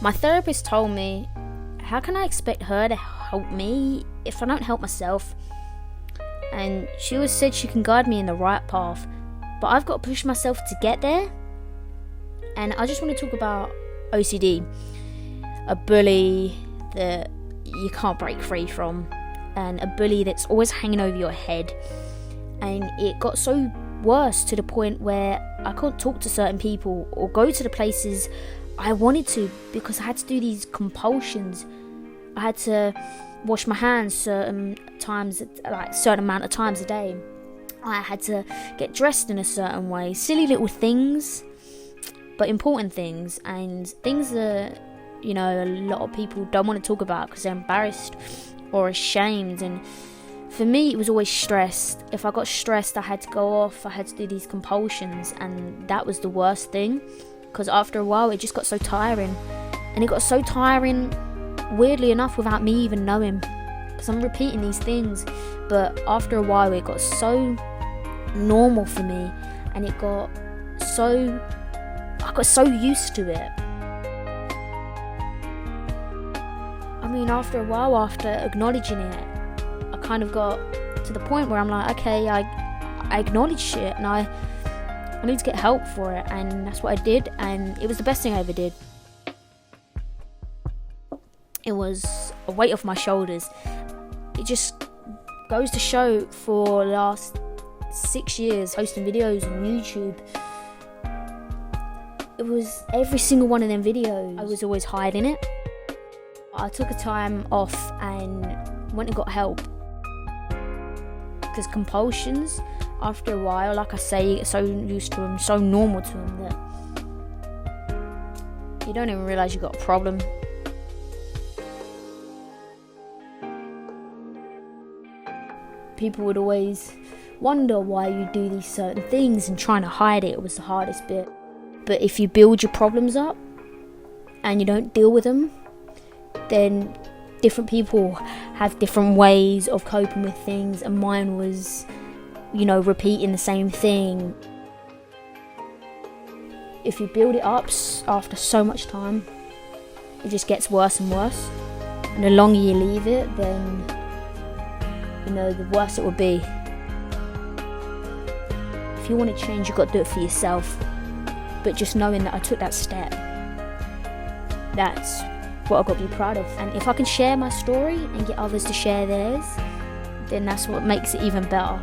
My therapist told me, how can I expect her to help me if I don't help myself? And she always said she can guide me in the right path, but I've got to push myself to get there. And I just want to talk about OCD, a bully that you can't break free from, and a bully that's always hanging over your head. And it got so worse to the point where I couldn't talk to certain people or go to the places I wanted to because I had to do these compulsions. I had to wash my hands certain times, like certain amount of times a day. I had to get dressed in a certain way. Silly little things, but important things, and things that, you know, a lot of people don't want to talk about because they're embarrassed or ashamed. And for me, it was always stressed. If I got stressed, I had to go off. I had to do these compulsions, and that was the worst thing, because after a while, it just got so tiring. And it got so tiring, weirdly enough, without me even knowing, because I'm repeating these things. But after a while, it got so normal for me, and I got so used to it. I mean, after a while, after acknowledging it, I kind of got to the point where I'm like, okay, I acknowledge shit, and I need to get help for it. And that's what I did, and it was the best thing I ever did. It was a weight off my shoulders. It just goes to show, for the last 6 years posting videos on YouTube, it was every single one of them videos, I was always hiding it. I took a time off and went and got help, because compulsions, after a while, like I say, you get so used to them, so normal to them, that you don't even realise you've got a problem. People would always wonder why you do these certain things, and trying to hide it was the hardest bit. But if you build your problems up and you don't deal with them, then different people have different ways of coping with things, and mine was, you know, repeating the same thing. If you build it up after so much time, it just gets worse and worse. And the longer you leave it, then, you know, the worse it will be. If you want to change, you've got to do it for yourself. But just knowing that I took that step, that's what I've got to be proud of. And if I can share my story and get others to share theirs, then that's what makes it even better.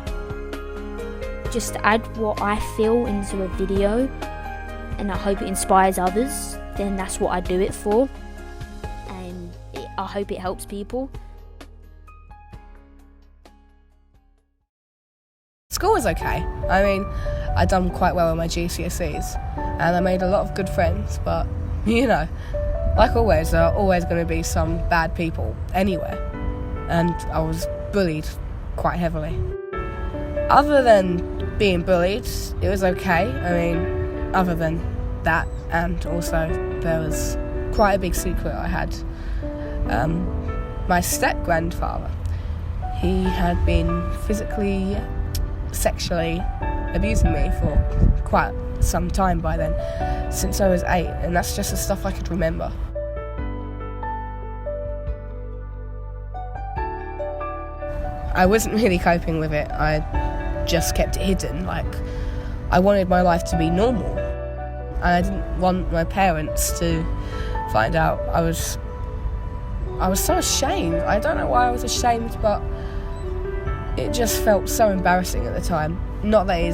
Just to add what I feel into a video, and I hope it inspires others, then that's what I do it for. And I hope it helps people. School was okay. I mean, I'd done quite well in my GCSEs, and I made a lot of good friends, but, you know, like always, there are always going to be some bad people anywhere, and I was bullied quite heavily. Other than being bullied, it was okay. I mean, other than that, and also there was quite a big secret I had. My step-grandfather, he had been physically, sexually abusing me for quite some time by then, since I was 8, and that's just the stuff I could remember. I wasn't really coping with it. I just kept it hidden. Like, I wanted my life to be normal, and I didn't want my parents to find out. I was so ashamed. I don't know why I was ashamed, but it just felt so embarrassing at the time. Not that it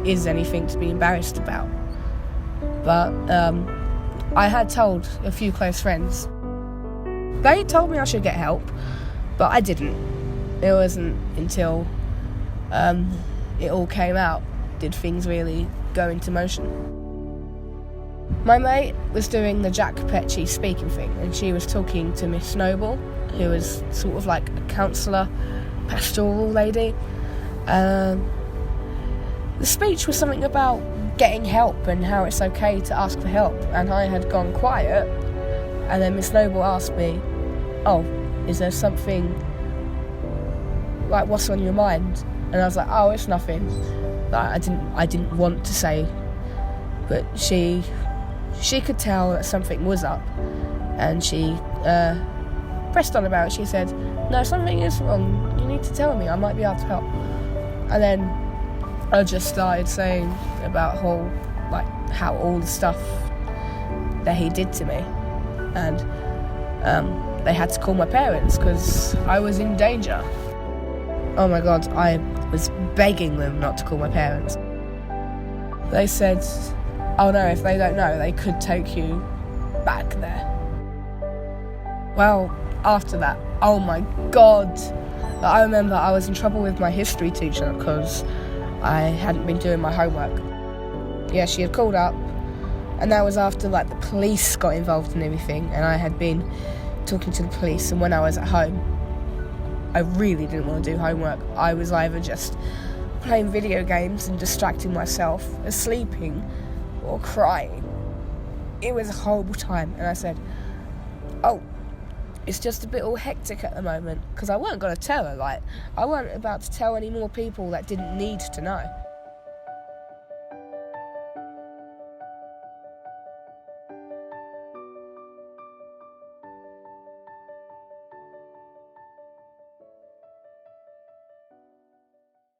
is anything to be embarrassed about, but I had told a few close friends. They told me I should get help, but I didn't. It wasn't until it all came out did things really go into motion. My mate was doing the Jack Petchey speaking thing, and she was talking to Miss Noble, who was sort of like a counsellor, pastoral lady. The speech was something about getting help and how it's okay to ask for help, and I had gone quiet, and then Miss Noble asked me, "Oh, is there something, like, what's on your mind?" And I was like, "Oh, it's nothing." Like, I didn't want to say, but she could tell that something was up, and she pressed on about it. She said, "No, something is wrong. You need to tell me. I might be able to help." And then I just started saying about how all the stuff that he did to me, and they had to call my parents because I was in danger. Oh my God, I was begging them not to call my parents. They said, "Oh no, if they don't know, they could take you back there." Well, after that, oh my God, I remember I was in trouble with my history teacher because I hadn't been doing my homework. Yeah, she had called up, and that was after the police got involved in everything, and I had been talking to the police. And when I was at home, I really didn't want to do homework. I was either just playing video games and distracting myself, or sleeping, or crying. It was a horrible time, and I said, "Oh, it's just a bit all hectic at the moment," because I weren't going to tell her. I weren't about to tell any more people that didn't need to know.